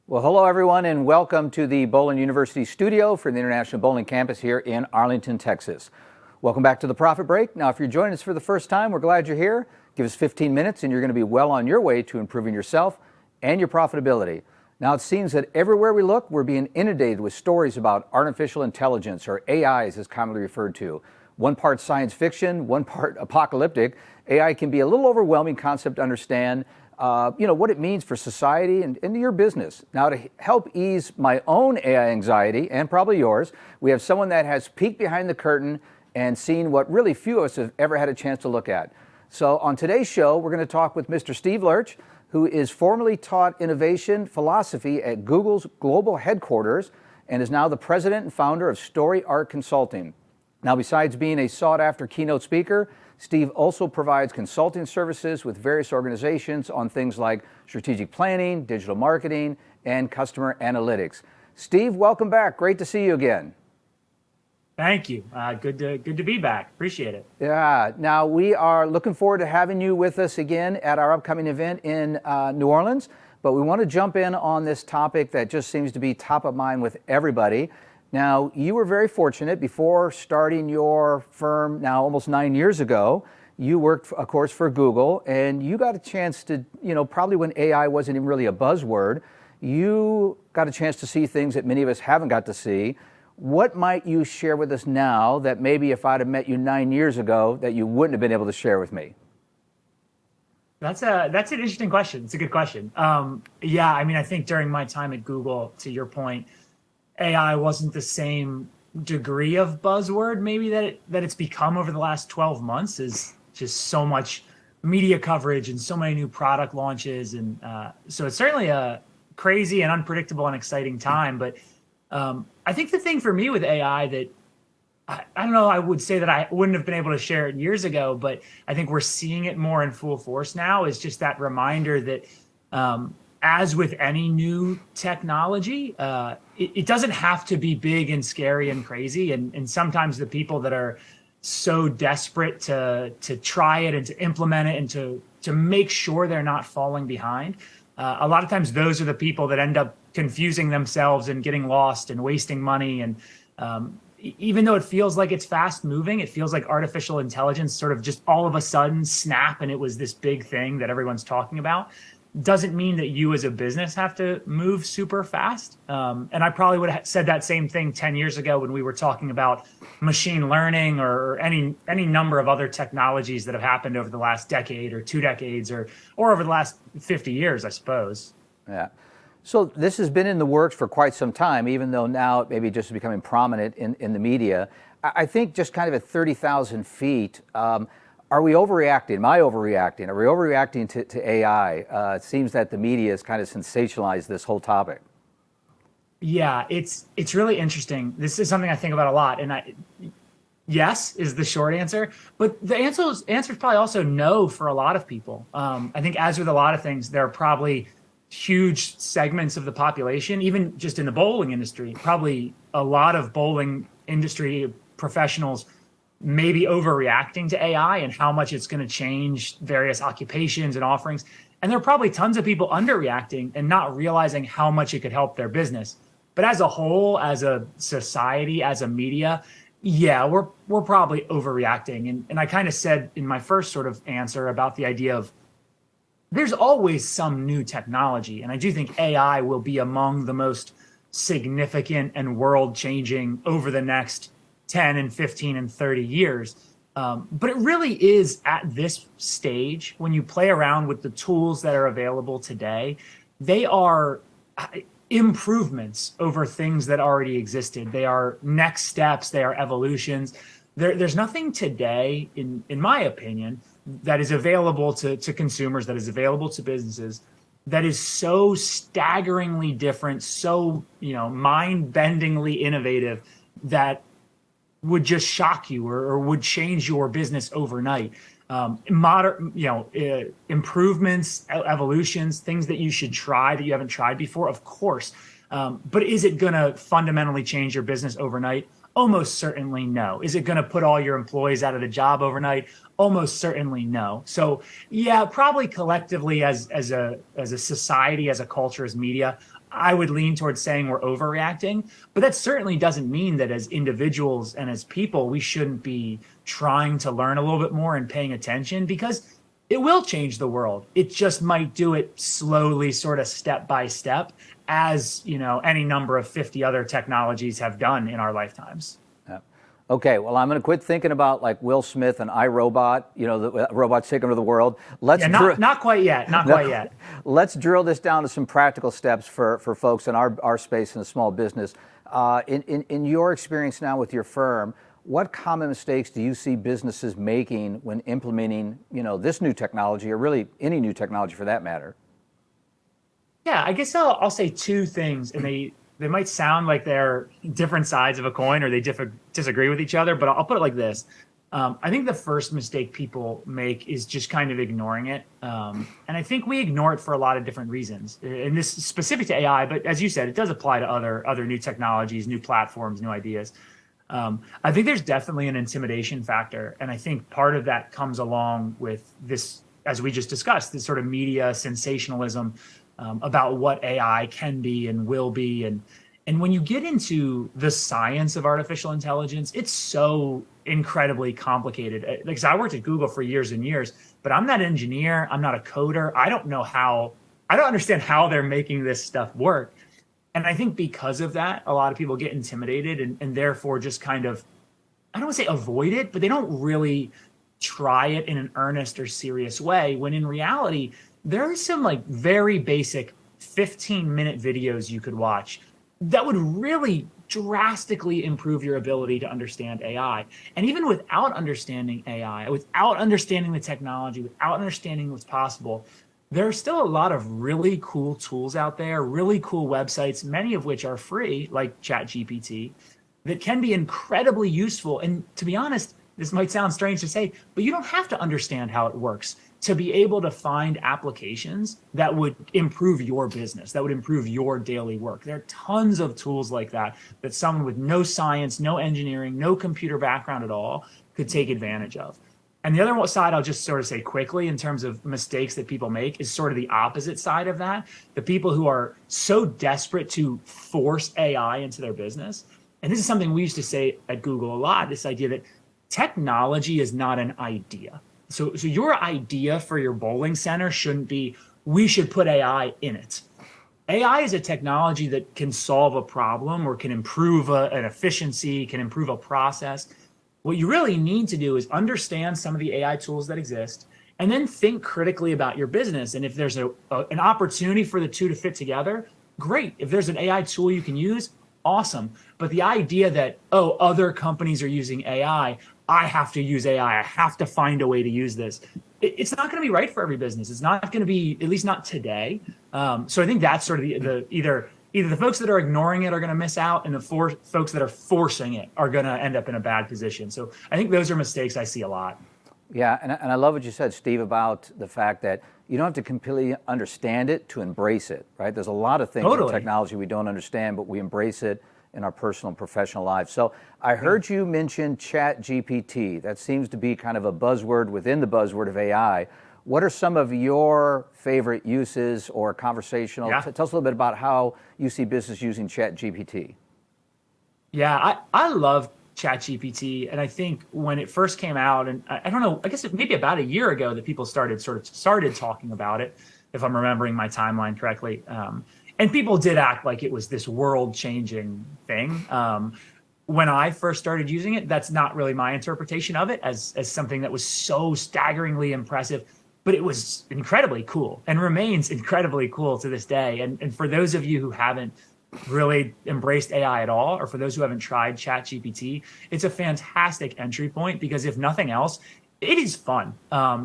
Well, hello everyone, and welcome to the Bowling University studio for the International Bowling Campus here in Arlington, Texas. Welcome back to the Profit Break. Now, if you're joining us for the first time, we're glad you're here. Give us 15 minutes and you're going to be well on your way to improving yourself and your profitability. Now, it seems that everywhere we look, we're being inundated with stories about artificial intelligence, or AI as it's commonly referred to. One part science fiction, one part apocalyptic. AI can be a little overwhelming concept to understand. What it means for society and your business. Now, to help ease my own AI anxiety, and probably yours, we have someone that has peeked behind the curtain and seen what really few of us have ever had a chance to look at. So on today's show, we're going to talk with Mr. Steve Lerch, who is formerly taught innovation philosophy at Google's global headquarters and is now the president and founder of Story Art Consulting. Now, besides being a sought-after keynote speaker, Steve also provides consulting services with various organizations on things like strategic planning, digital marketing, and customer analytics. Steve, welcome back. Great to see you again. Thank you. Good to be back. Appreciate it. Yeah. Now, we are looking forward to having you with us again at our upcoming event in New Orleans. But we want to jump in on this topic that just seems to be top of mind with everybody. Now, you were very fortunate before starting your firm now almost 9 years ago. You worked, of course, for Google, and you got a chance to, probably when AI wasn't even really a buzzword, you got a chance to see things that many of us haven't got to see. What might you share with us now that maybe if I'd have met you 9 years ago that you wouldn't have been able to share with me? That's an interesting question. It's a good question. I think during my time at Google, to your point, AI wasn't the same degree of buzzword maybe that it's become over the last 12 months. Is just so much media coverage and so many new product launches, and so it's certainly a crazy and unpredictable and exciting time. But I think the thing for me with AI that I don't know, I would say that I wouldn't have been able to share it years ago, but I think we're seeing it more in full force now, is just that reminder that as with any new technology, it doesn't have to be big and scary and crazy. And sometimes the people that are so desperate to try it and to implement it and to make sure they're not falling behind, a lot of times those are the people that end up confusing themselves and getting lost and wasting money. And even though it feels like it's fast moving, it feels like artificial intelligence sort of just all of a sudden snap and it was this big thing that everyone's talking about. Doesn't mean that you as a business have to move super fast. And I probably would have said that same thing 10 years ago when we were talking about machine learning or any number of other technologies that have happened over the last decade or 2 decades or over the last 50 years, I suppose. Yeah. So this has been in the works for quite some time, even though now it may be just becoming prominent in the media. I think just kind of at 30,000 feet, are we overreacting? Am I overreacting? Are we overreacting to AI? It seems that the media has kind of sensationalized this whole topic. Yeah, it's really interesting. This is something I think about a lot, and yes is the short answer, but the answer is probably also no for a lot of people. I think as with a lot of things, there are probably huge segments of the population, even just in the bowling industry, probably a lot of bowling industry professionals may be overreacting to AI and how much it's going to change various occupations and offerings. And there are probably tons of people underreacting and not realizing how much it could help their business. But as a whole, as a society, as a media, yeah, we're probably overreacting. And I kind of said in my first sort of answer about the idea of there's always some new technology. And I do think AI will be among the most significant and world-changing over the next 10 and 15 and 30 years. But it really is at this stage, when you play around with the tools that are available today, they are improvements over things that already existed. They are next steps. They are evolutions. There's nothing today, in my opinion, that is available to consumers, that is available to businesses, that is so staggeringly different, so mind-bendingly innovative that would just shock you or would change your business overnight. Improvements, evolutions, things that you should try that you haven't tried before, of course. But is it going to fundamentally change your business overnight? Almost certainly no. Is it going to put all your employees out of the job overnight? Almost certainly no. So yeah, probably collectively as a society, as a culture, as media, I would lean towards saying we're overreacting, but that certainly doesn't mean that as individuals and as people, we shouldn't be trying to learn a little bit more and paying attention, because it will change the world. It just might do it slowly, sort of step by step, as any number of 50 other technologies have done in our lifetimes. Yeah. Okay, well, I'm going to quit thinking about like Will Smith and iRobot, the robots taking over the world. Not quite yet. Not quite yet. Let's drill this down to some practical steps for folks in our space in the small business. In your experience now with your firm, what common mistakes do you see businesses making when implementing, this new technology, or really any new technology for that matter? Yeah, I guess I'll say two things, and they might sound like they're different sides of a coin, or they disagree with each other, but I'll put it like this. I think the first mistake people make is just kind of ignoring it. And I think we ignore it for a lot of different reasons. And this is specific to AI, but as you said, it does apply to other new technologies, new platforms, new ideas. I think there's definitely an intimidation factor. And I think part of that comes along with this, as we just discussed, this sort of media sensationalism about what AI can be and will be. And when you get into the science of artificial intelligence, it's so incredibly complicated. Because I worked at Google for years and years, but I'm not an engineer. I'm not a coder. I don't understand how they're making this stuff work. And I think because of that, a lot of people get intimidated and therefore just kind of, I don't want to say avoid it, but they don't really try it in an earnest or serious way, when in reality, there are some like very basic 15-minute videos you could watch that would really drastically improve your ability to understand AI. And even without understanding AI, without understanding the technology, without understanding what's possible, there are still a lot of really cool tools out there, really cool websites, many of which are free, like ChatGPT, that can be incredibly useful. And to be honest, this might sound strange to say, but you don't have to understand how it works to be able to find applications that would improve your business, that would improve your daily work. There are tons of tools like that someone with no science, no engineering, no computer background at all could take advantage of. And the other side, I'll just sort of say quickly in terms of mistakes that people make, is sort of the opposite side of that. The people who are so desperate to force AI into their business. And this is something we used to say at Google a lot, this idea that technology is not an idea. So your idea for your bowling center shouldn't be, we should put AI in it. AI is a technology that can solve a problem or can improve an efficiency, can improve a process. What you really need to do is understand some of the AI tools that exist, and then think critically about your business. And if there's an opportunity for the two to fit together, great. If there's an AI tool you can use, awesome. But the idea that, other companies are using AI, I have to use AI, I have to find a way to use this, it's not going to be right for every business. It's not going to be, at least not today. So I think that's sort of the either the folks that are ignoring it are going to miss out, and the folks that are forcing it are going to end up in a bad position. So I think those are mistakes I see a lot. Yeah, and I love what you said, Steve, about the fact that you don't have to completely understand it to embrace it, right? There's a lot of things in technology we don't understand, but we embrace it in our personal and professional lives. So I heard you mention ChatGPT. That seems to be kind of a buzzword within the buzzword of AI. What are some of your favorite uses or conversational? Yeah. Tell us a little bit about how you see business using ChatGPT. Yeah, I love ChatGPT. And I think when it first came out, and I don't know, I guess maybe about a year ago that people started talking about it, if I'm remembering my timeline correctly. And people did act like it was this world-changing thing. When I first started using it, that's not really my interpretation of it as something that was so staggeringly impressive, but it was incredibly cool and remains incredibly cool to this day. And for those of you who haven't really embraced AI at all, or for those who haven't tried ChatGPT, it's a fantastic entry point, because if nothing else, it is fun.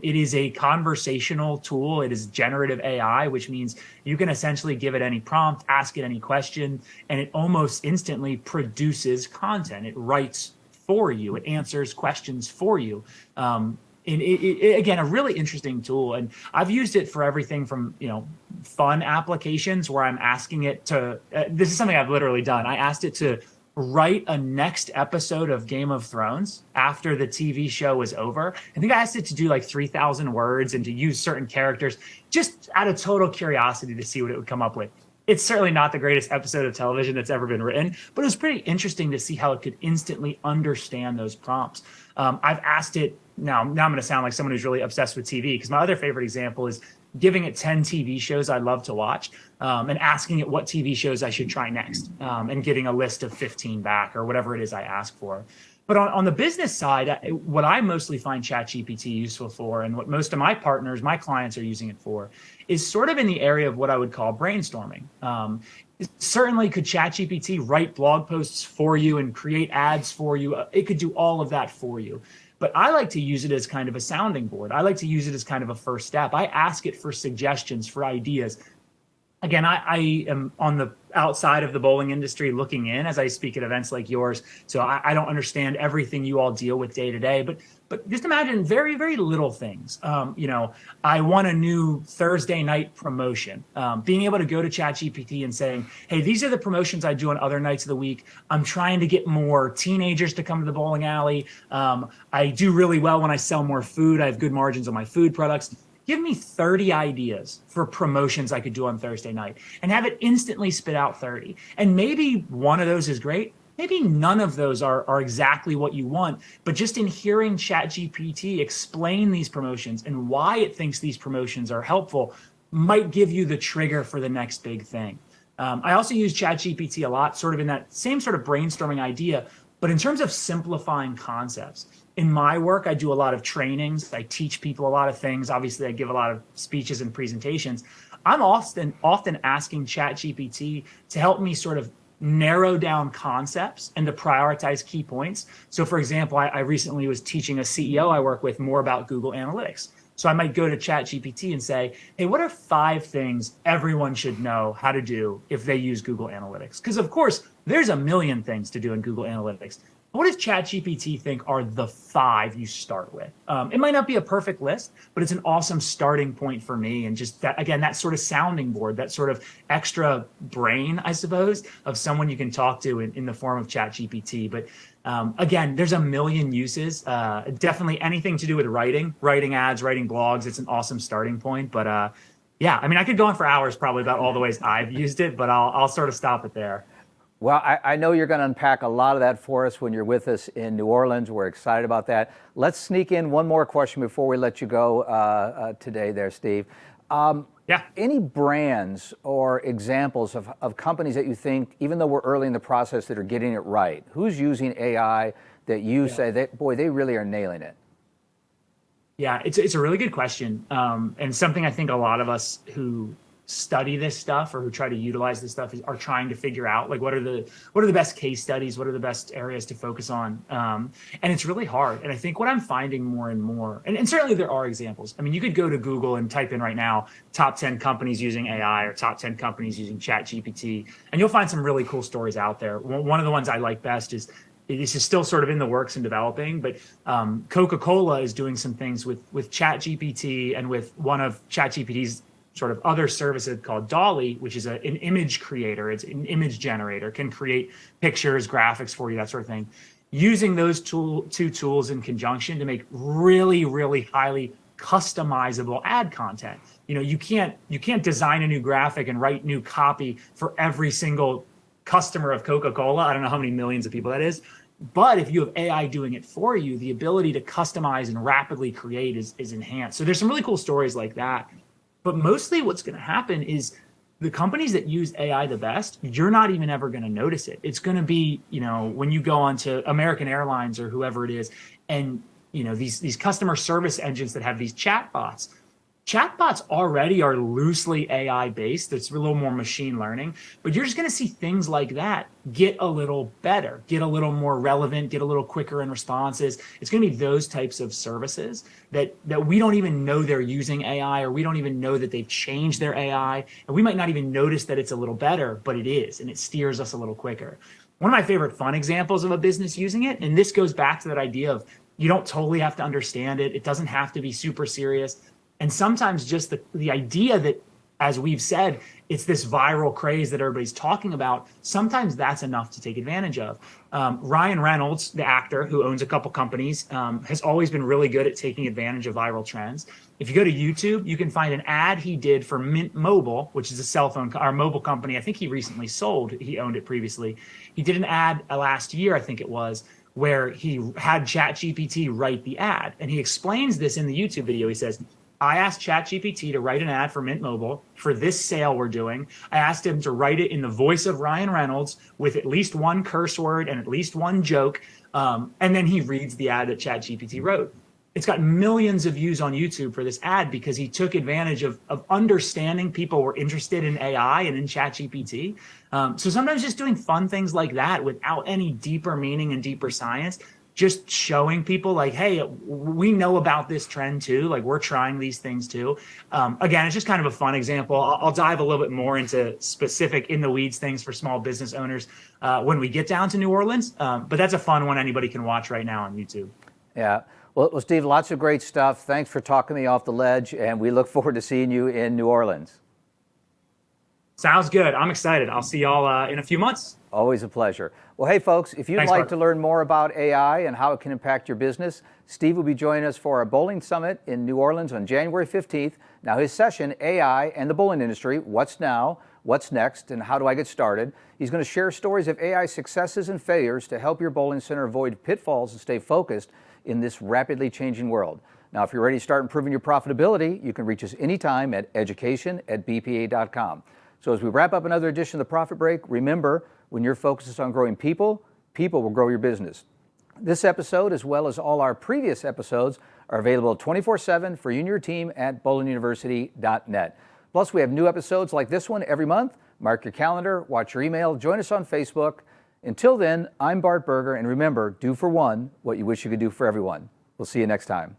It is a conversational tool. It is generative AI, which means you can essentially give it any prompt, ask it any question, and it almost instantly produces content. It writes for you. It answers questions for you. And again, a really interesting tool. And I've used it for everything from, fun applications where I'm asking it to, this is something I've literally done. I asked it to write a next episode of Game of Thrones after the TV show was over. I think I asked it to do like 3,000 words and to use certain characters just out of total curiosity to see what it would come up with. it's certainly not the greatest episode of television that's ever been written, but it was pretty interesting to see how it could instantly understand those prompts. I've asked it now I'm going to sound like someone who's really obsessed with TV, because my other favorite example is giving it 10 TV shows I love to watch, and asking it what TV shows I should try next, and getting a list of 15 back or whatever it is I ask for. But on the business side, what I mostly find ChatGPT useful for, and what most of my partners, my clients are using it for, is sort of in the area of what I would call brainstorming. Certainly could ChatGPT write blog posts for you and create ads for you. It could do all of that for you. But I like to use it as kind of a sounding board. I like to use it as kind of a first step. I ask it for suggestions, for ideas. Again, I am on the outside of the bowling industry looking in as I speak at events like yours. So I don't understand everything you all deal with day to day, but just imagine very, very little things. I want a new Thursday night promotion. Being able to go to ChatGPT and saying, hey, these are the promotions I do on other nights of the week. I'm trying to get more teenagers to come to the bowling alley. I do really well when I sell more food. I have good margins on my food products. Give me 30 ideas for promotions I could do on Thursday night, and have it instantly spit out 30. And maybe one of those is great. Maybe none of those are exactly what you want, but just in hearing ChatGPT explain these promotions and why it thinks these promotions are helpful might give you the trigger for the next big thing. I also use ChatGPT a lot, sort of in that same sort of brainstorming idea, but in terms of simplifying concepts. In my work, I do a lot of trainings. I teach people a lot of things. Obviously, I give a lot of speeches and presentations. I'm often asking ChatGPT to help me sort of narrow down concepts and to prioritize key points. So for example, I recently was teaching a CEO I work with more about Google Analytics. So I might go to ChatGPT and say, hey, what are 5 things everyone should know how to do if they use Google Analytics? Because of course, there's a million things to do in Google Analytics. What does ChatGPT think are the 5 you start with? It might not be a perfect list, but it's an awesome starting point for me. And just that, again, that sort of sounding board, that sort of extra brain, I suppose, of someone you can talk to in the form of ChatGPT. But again, there's a million uses. Definitely anything to do with writing ads, writing blogs. It's an awesome starting point. But yeah, I mean, I could go on for hours probably about all the ways I've used it, but I'll sort of stop it there. Well, I know you're going to unpack a lot of that for us when you're with us in New Orleans. We're excited about that. Let's sneak in one more question before we let you go today there, Steve. Yeah. Any brands or examples of companies that you think, even though we're early in the process, that are getting it right? Who's using AI that you say, that, boy, they really are nailing it? Yeah, it's a really good question, and something I think a lot of us who study this stuff or who try to utilize this stuff are trying to figure out, like, what are the best case studies, what are the best areas to focus on, and it's really hard. And I think what I'm finding more and more, and certainly there are examples. I mean, you could go to Google and type in right now top 10 companies using AI or top 10 companies using ChatGPT, and you'll find some really cool stories out there. One of the ones I like best is, this is still sort of in the works and developing, but Coca-Cola is doing some things with ChatGPT and with one of ChatGPT's sort of other services called Dolly, which is an image creator. It's an image generator, can create pictures, graphics for you, that sort of thing. Using those two tools in conjunction to make really, really highly customizable ad content. You can't design a new graphic and write new copy for every single customer of Coca-Cola. I don't know how many millions of people that is. But if you have AI doing it for you, the ability to customize and rapidly create is enhanced. So there's some really cool stories like that. But mostly what's going to happen is the companies that use AI the best, you're not even ever going to notice it. It's going to be, when you go onto American Airlines or whoever it is, and these customer service engines that have these chatbots. Chatbots already are loosely AI based. It's a little more machine learning, but you're just going to see things like that get a little better, get a little more relevant, get a little quicker in responses. It's going to be those types of services that we don't even know they're using AI, or we don't even know that they've changed their AI. And we might not even notice that it's a little better, but it is, and it steers us a little quicker. One of my favorite fun examples of a business using it, and this goes back to that idea of you don't totally have to understand it. It doesn't have to be super serious. And sometimes just the idea that as we've said, it's this viral craze that everybody's talking about. Sometimes that's enough to take advantage of. Ryan Reynolds, the actor who owns a couple companies, has always been really good at taking advantage of viral trends. If you go to YouTube, you can find an ad he did for Mint Mobile, which is a cell phone or mobile company. I think he recently sold. He owned it previously. He did an ad last year, I think it was, where he had ChatGPT write the ad. And he explains this in the YouTube video. He says, I asked ChatGPT to write an ad for Mint Mobile for this sale we're doing. I asked him to write it in the voice of Ryan Reynolds with at least one curse word and at least one joke. And then he reads the ad that ChatGPT wrote. It's got millions of views on YouTube for this ad because he took advantage of understanding people were interested in AI and in ChatGPT. So sometimes just doing fun things like that without any deeper meaning and deeper science, just showing people like, hey, we know about this trend too. Like, we're trying these things too. Again, it's just kind of a fun example. I'll dive a little bit more into specific in the weeds things for small business owners when we get down to New Orleans. But that's a fun one anybody can watch right now on YouTube. Yeah. Well, Steve, lots of great stuff. Thanks for talking me off the ledge, and we look forward to seeing you in New Orleans. Sounds good. I'm excited. I'll see y'all in a few months. Always a pleasure. Well, hey, folks, if you'd like to learn more about AI and how it can impact your business, Steve will be joining us for our bowling summit in New Orleans on January 15th. Now, his session, AI and the bowling industry, what's now, what's next, and how do I get started? He's going to share stories of AI successes and failures to help your bowling center avoid pitfalls and stay focused in this rapidly changing world. Now, if you're ready to start improving your profitability, you can reach us anytime at education@bpa.com. So as we wrap up another edition of the Profit Break, remember, when your focus is on growing people, people will grow your business. This episode, as well as all our previous episodes, are available 24/7 for you and your team at bowlinguniversity.net. Plus, we have new episodes like this one every month. Mark your calendar, watch your email, join us on Facebook. Until then, I'm Bart Berger, and remember, do for one what you wish you could do for everyone. We'll see you next time.